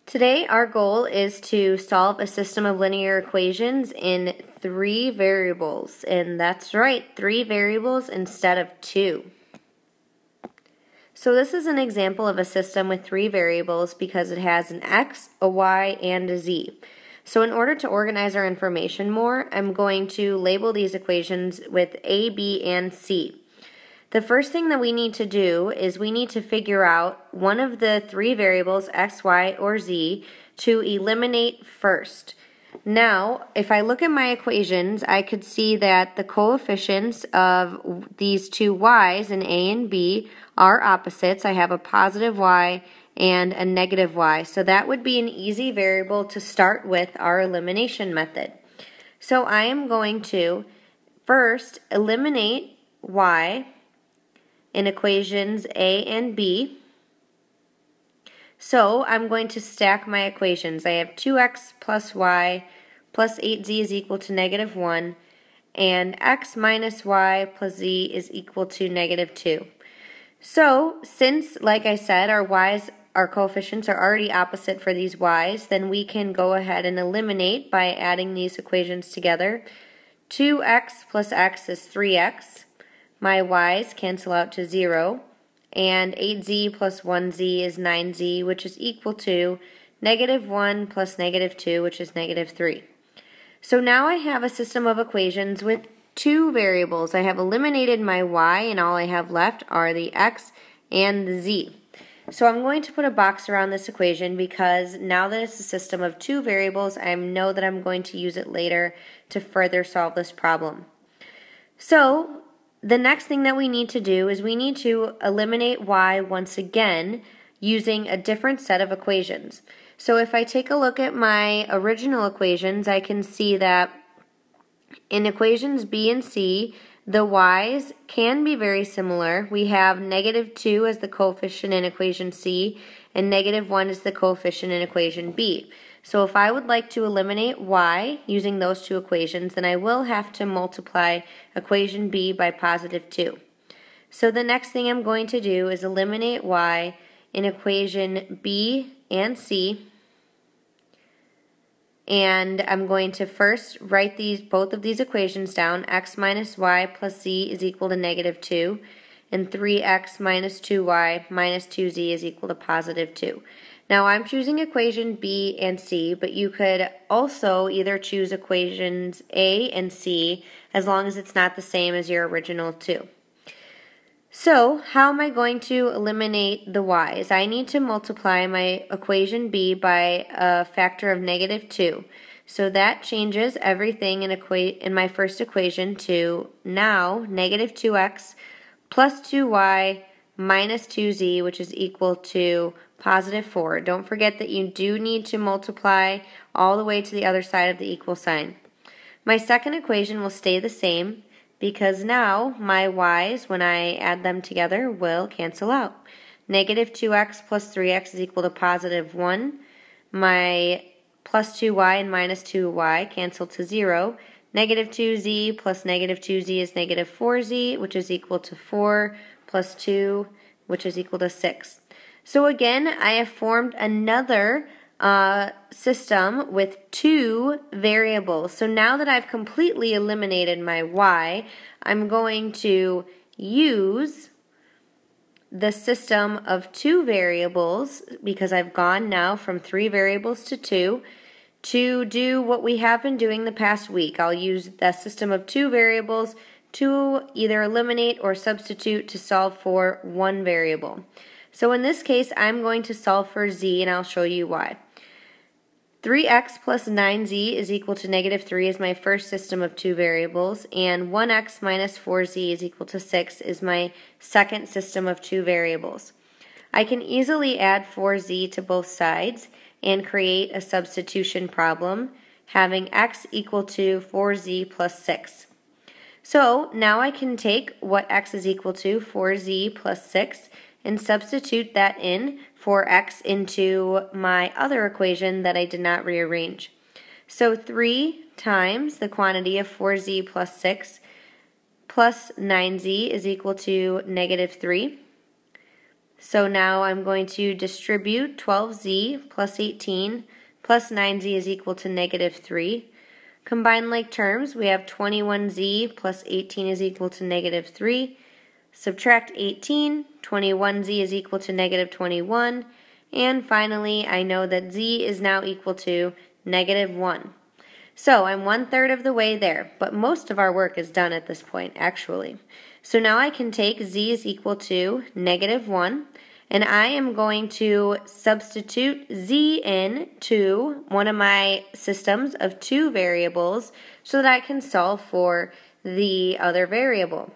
Today our goal is to solve a system of linear equations in 3 variables, and that's right, 3 variables instead of 2. So this is an example of a system with 3 variables because it has an x, a y, and a z. So in order to organize our information more, I'm going to label these equations with A, B, and C. The first thing that we need to do is we need to figure out one of the 3 variables, x, y, or z, to eliminate first. Now, if I look at my equations, I could see that the coefficients of these two y's in A and B are opposites. I have a positive y and a negative y. So that would be an easy variable to start with our elimination method. So I am going to first eliminate y in equations A and B. So I'm going to stack my equations. I have 2x plus y plus 8z is equal to negative 1, and x minus y plus z is equal to negative 2. So since, like I said, our coefficients are already opposite for these y's, then we can go ahead and eliminate by adding these equations together. 2x plus x is 3x. My y's cancel out to 0, and 8z plus 1z is 9z, which is equal to negative 1 plus negative 2, which is negative 3. So now I have a system of equations with 2 variables. I have eliminated my y, and all I have left are the x and the z. So I'm going to put a box around this equation because now that it's a system of 2 variables, I know that I'm going to use it later to further solve this problem. So the next thing that we need to do is we need to eliminate y once again using a different set of equations. So if I take a look at my original equations, I can see that in equations B and C, the y's can be very similar. We have negative 2 as the coefficient in equation C, and negative 1 is the coefficient in equation B. So if I would like to eliminate y using those 2 equations, then I will have to multiply equation B by positive 2. So the next thing I'm going to do is eliminate y in equation B and C, and I'm going to first write both of these equations down. X minus y plus z is equal to negative 2, and 3x minus 2y minus 2z is equal to positive 2. Now I'm choosing equation B and C, but you could also either choose equations A and C as long as it's not the same as your original 2. So how am I going to eliminate the y's? I need to multiply my equation B by a factor of negative 2. So that changes everything in my first equation to now negative 2x plus 2y minus 2z, which is equal to positive 4. Don't forget that you do need to multiply all the way to the other side of the equal sign. My second equation will stay the same because now my y's, when I add them together, will cancel out. Negative 2x plus 3x is equal to positive 1. My plus 2y and minus 2y cancel to 0. Negative 2z plus negative 2z is negative 4z, which is equal to 4 plus 2, which is equal to 6. So again, I have formed another system with 2 variables. So now that I've completely eliminated my y, I'm going to use the system of 2 variables, because I've gone now from 3 variables to 2, to do what we have been doing the past week. I'll use the system of 2 variables to either eliminate or substitute to solve for 1 variable. So in this case, I'm going to solve for z, and I'll show you why. 3x plus 9z is equal to negative 3 is my first system of 2 variables, and 1x minus 4z is equal to 6 is my second system of 2 variables. I can easily add 4z to both sides and create a substitution problem, having x equal to 4z plus 6. So now I can take what x is equal to, 4z plus 6, and substitute that in for x into my other equation that I did not rearrange. So 3 times the quantity of 4z plus 6 plus 9z is equal to negative 3. So now I'm going to distribute 12z plus 18 plus 9z is equal to negative 3. Combine like terms, we have 21z plus 18 is equal to negative 3. Subtract 18, 21z is equal to negative 21. And finally, I know that z is now equal to negative 1. So I'm 1/3 of the way there, but most of our work is done at this point, actually. So now I can take z is equal to negative 1, and I am going to substitute z in to one of my systems of two variables so that I can solve for the other variable.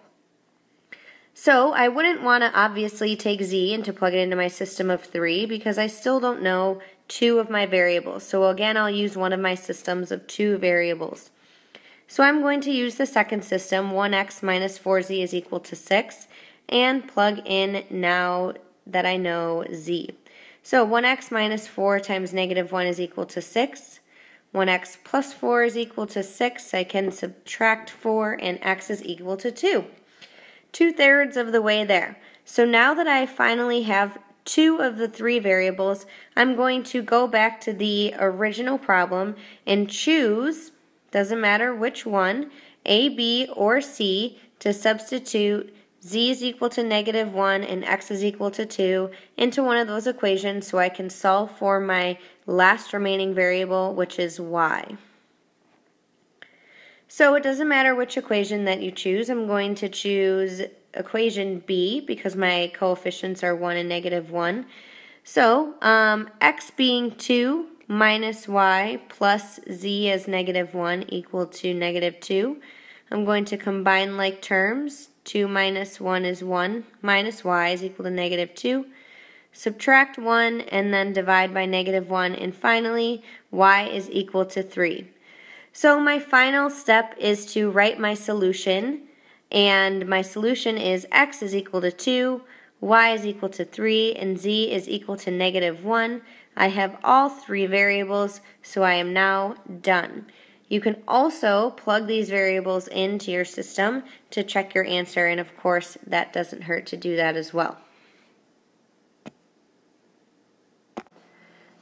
So I wouldn't want to obviously take z and to plug it into my system of 3 because I still don't know two of my variables. So again, I'll use one of my systems of two variables. So I'm going to use the second system, 1x minus 4z is equal to 6, and plug in now that I know z. So 1x minus 4 times negative 1 is equal to 6. 1x plus 4 is equal to 6. I can subtract 4, and x is equal to 2. 2/3 of the way there. So now that I finally have two of the three variables, I'm going to go back to the original problem and choose, doesn't matter which one, A, B, or C, to substitute z is equal to negative 1 and x is equal to 2 into one of those equations so I can solve for my last remaining variable, which is y. So it doesn't matter which equation that you choose. I'm going to choose equation B because my coefficients are 1 and negative 1. So x being 2 minus y plus z as negative 1 equal to negative 2. I'm going to combine like terms. 2 minus 1 is 1 minus y is equal to negative 2. Subtract 1 and then divide by negative 1, and finally y is equal to 3. So my final step is to write my solution, and my solution is x is equal to 2, y is equal to 3, and z is equal to negative 1. I have all three variables, so I am now done. You can also plug these variables into your system to check your answer, and of course that doesn't hurt to do that as well.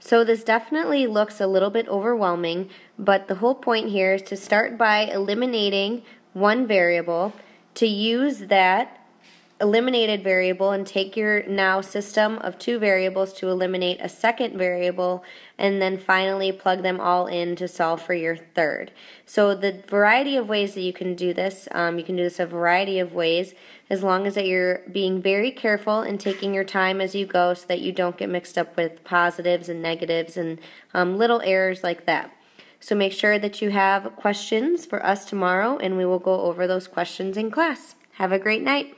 So this definitely looks a little bit overwhelming, but the whole point here is to start by eliminating one variable, to use that eliminated variable and take your now system of two variables to eliminate a second variable, and then finally plug them all in to solve for your third. So the variety of ways that you can do this a variety of ways, as long as that you're being very careful and taking your time as you go so that you don't get mixed up with positives and negatives and little errors like that. So make sure that you have questions for us tomorrow, and we will go over those questions in class. Have a great night.